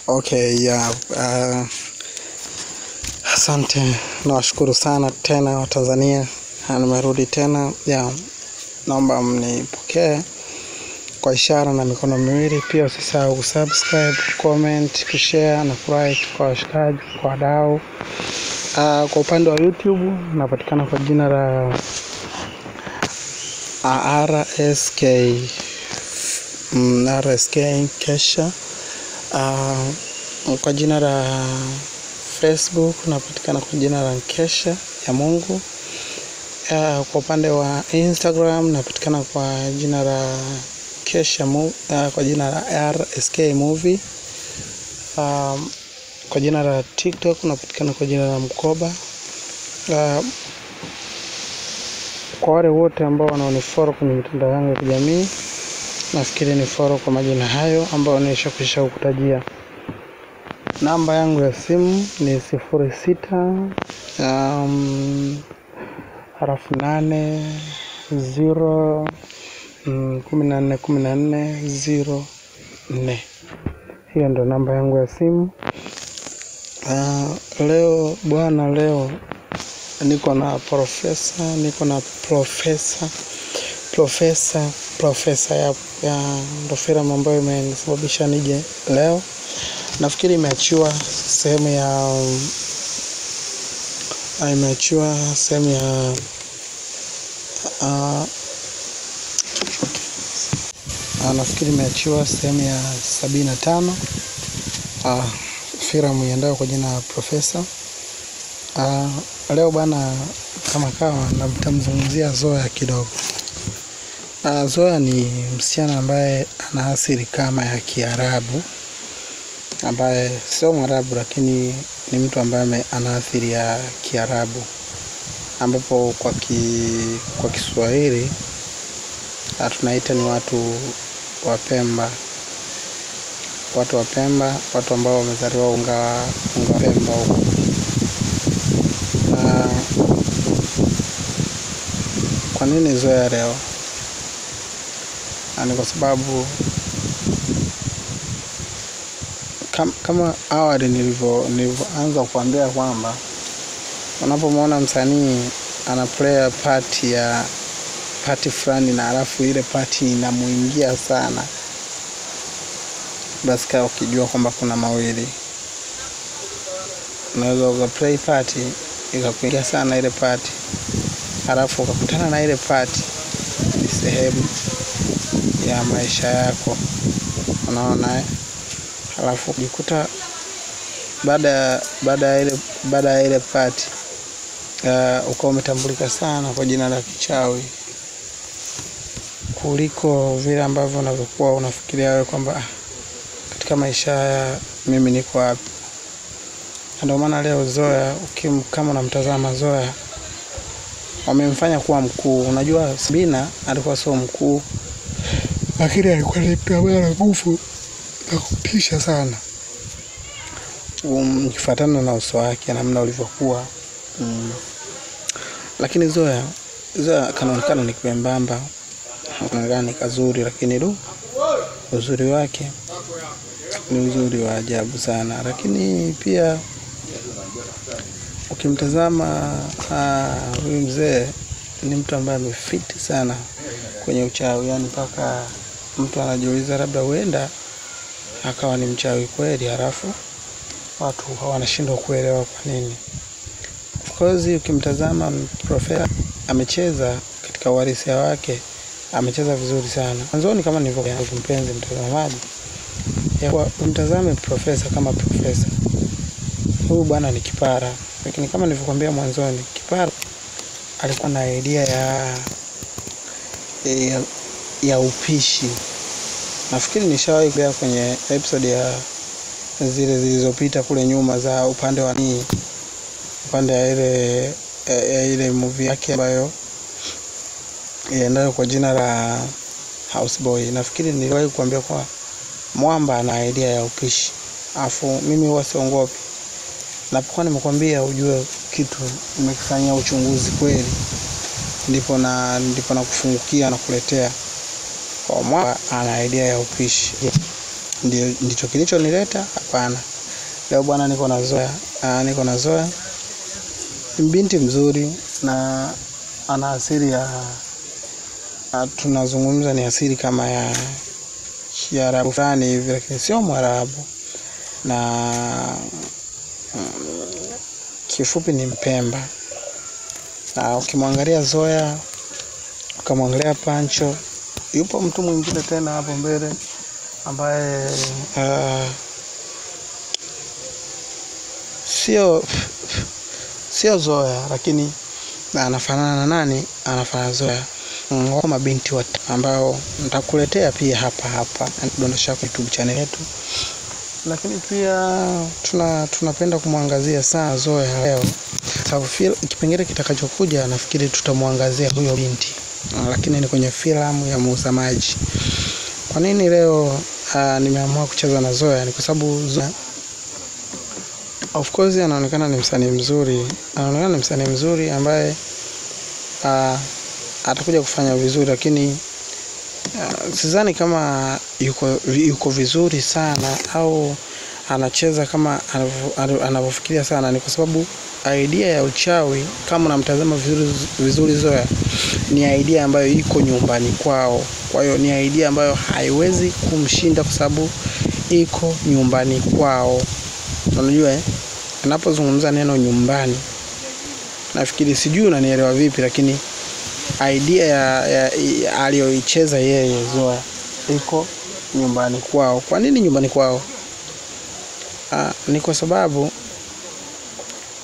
Okay, yeah. Asante, nawashukuru sana tena wa Tanzania. Nimerudi tena. Yeah. Naomba mnipokee kwa ishara na mikono miwili. Pia usisahau kusubscribe, comment, kushare na kulike kwa washikaji, kwa wadau. Kwa upande wa YouTube napatikana kwa jina la RSK Kesha. Kwa jina la Facebook napatikana kwa jina la Kesha ya Mungu. Kwa upande wa Instagram napatikana kwa jina la Kesha kwa jina la RSK Movie. Kwa jina la TikTok napatikana kwa jina la Mkoba. Kwa wale wote ambao wanaonifollow kwenye mitandao yangu ya kijamii, nafikiri ni follow kwa majina hayo ambayo nilishakwisha kukutajia. Namba yangu ya simu ni 06 8 0 14 04. Hiyo ndo namba yangu ya simu. Leo niko na profesa ya ndo filamu ambayo imenisababisha nije leo. Nafikiri imeachiwa sehemu ya nafikiri imeachiwa sehemu ya 75. Filamu iendayo kwa jina la Profesa. Leo bana, kama namtamzungumzia Zoya kidogo. Zoya ni msichana ambaye ana asili kama ya Kiarabu, ambaye sio Mwarabu lakini ni mtu ambaye ana asili ya Kiarabu, ambapo kwa Kiswahili tunaita ni watu wa Pemba. Watu ambao wamezaliwa unga Pemba huko. Kwa nini Zoya leo? Ni kwa sababu kama awali nilivyoanza kuambia kwamba unapomwona msanii ana play party fulani na alafu ile party inamuingia sana, basi kwa ukijua kwamba kuna mawili. Unaweza ukaplay party ikakuingia sana ile party, alafu ukakutana na ile party ni sehemu ya maisha yako, unaona. Alafu ukikuta baada ya ile party ukawa umetambulika sana kwa jina la kichawi kuliko vile ambavyo unavyokuwa unafikiria wewe kwamba katika maisha haya mimi niko wapi. Ndio maana leo Zoya, kama unamtazama Zoya, wamemfanya kuwa mkuu. Unajua Sabina alikuwa sio mkuu, lakini alikuwa ni mtu ambaye ana nguvu na kutisha sana. Ukifuatana na uso wake namna ulivyokuwa. Lakini Zoya kanaonekana ni kwembamba, anaonekana ni kazuri, lakini uzuri wake ni uzuri wa ajabu sana. Lakini pia ukimtazama huyu mzee ni mtu ambaye amefiti sana kwenye uchawi, yani mpaka mtu anajiuliza labda huenda akawa ni mchawi kweli, halafu watu wanashindwa kuelewa kwa nini. Of course ukimtazama Profesa amecheza katika uhalisia wake, amecheza vizuri sana. Mwanzoni kama nilivyokuambia mpenzi mtazamaji, umtazame Profesa kama Profesa. Huyu bwana ni kipara, lakini kama nilivyokuambia mwanzoni, kipara alikuwa na idea ya upishi. Nafikiri nishawahi kueleza kwenye episode ya zile zilizopita kule nyuma za upande ya ile movie yake ambayo inayo kwa jina la Houseboy. Nafikiri niliwahi kuambia kwa mwamba ana idea ya upishi. Alafu mimi huwa siongopi. Napokuwa nimekwambia ujue kitu nimekifanyia uchunguzi kweli, ndipo na kufungukia na kuletea. Kwa mwamba ana idea ya upishi. ndicho kilichonileta? Hapana. Leo bwana niko na Zoya. Ni binti mzuri na ana asili ya tunazungumza ni asili kama ya Kiarabu fulani hivi, lakini sio Mwarabu. Na kifupi ni Mpemba. Na ukimwangalia Zoya, ukamwangalia Pancho, yupo mtu mwingine tena hapo mbele ambaye sio Zoya, lakini anafanana na nani? Anafanana Zoya. Wako mabinti wote ambao nitakuletea pia hapa ndondosha kwa YouTube channel yetu. Lakini pia tunapenda kumwangazia sana Zoya leo. Sababu kipengele kitakachokuja nafikiri tutamwangazia huyo binti. Lakini ni kwenye filamu ya Muuza Maji. Kwa nini leo nimeamua kucheza na Zoya? Ni kwa sababu Zoya of course anaonekana ni msanii mzuri ambaye atakuja kufanya vizuri, lakini sidhani kama yuko vizuri sana au anacheza kama anavyofikiria sana. Ni kwa sababu idea ya uchawi, kama unamtazama vizuri Zoya, ni idea ambayo iko nyumbani kwao. Kwa hiyo ni idea ambayo haiwezi kumshinda kwa sababu iko nyumbani kwao. Unajua ninapozungumza neno nyumbani, nafikiri sijui unanielewa vipi, lakini idea ya aliyoicheza yeye Zoya iko nyumbani kwao. Kwa nini nyumbani kwao? Ni kwa sababu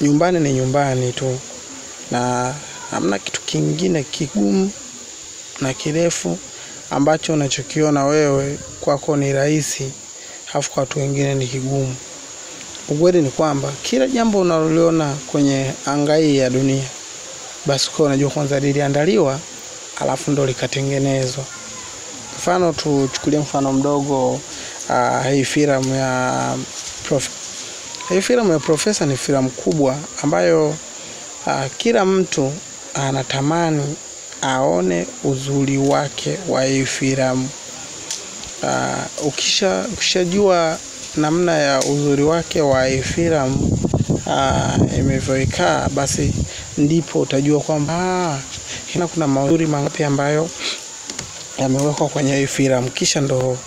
nyumbani ni nyumbani tu, na hamna kitu kingine kigumu na kirefu ambacho unachokiona wewe kwako ni rahisi halafu kwa watu wengine ni kigumu. Ukweli ni kwamba kila jambo unaloliona kwenye anga hii ya dunia, basi kwa unajua kwanza liliandaliwa alafu ndo likatengenezwa. Mfano tuchukulie mfano mdogo, hii filamu ya Profesa ni filamu kubwa ambayo kila mtu anatamani aone uzuri wake wa hii filamu. Ukishajua namna ya uzuri wake wa hii filamu imevyoikaa, basi ndipo utajua kwamba kuna mazuri mangapi ambayo yamewekwa kwenye hii filamu. Kisha ndo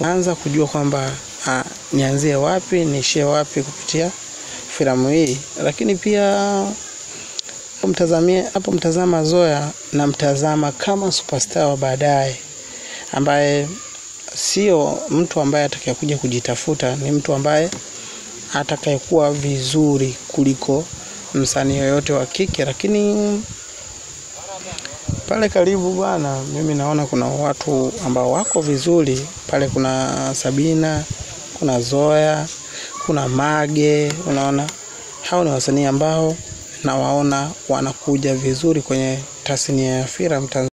unaanza kujua kwamba nianzie wapi niishie wapi kupitia filamu hii. Lakini pia mtazama Zoya na mtazama kama superstar wa baadaye, ambaye sio mtu ambaye atakayekuja kujitafuta, ni mtu ambaye atakayekuwa vizuri kuliko msanii yoyote wa kike. Lakini pale karibu bwana, mimi naona kuna watu ambao wako vizuri pale. Kuna Sabina, kuna Zoya, kuna Mage. Unaona, hao ni wasanii ambao nawaona wanakuja vizuri kwenye tasnia ya filamu Tanzania.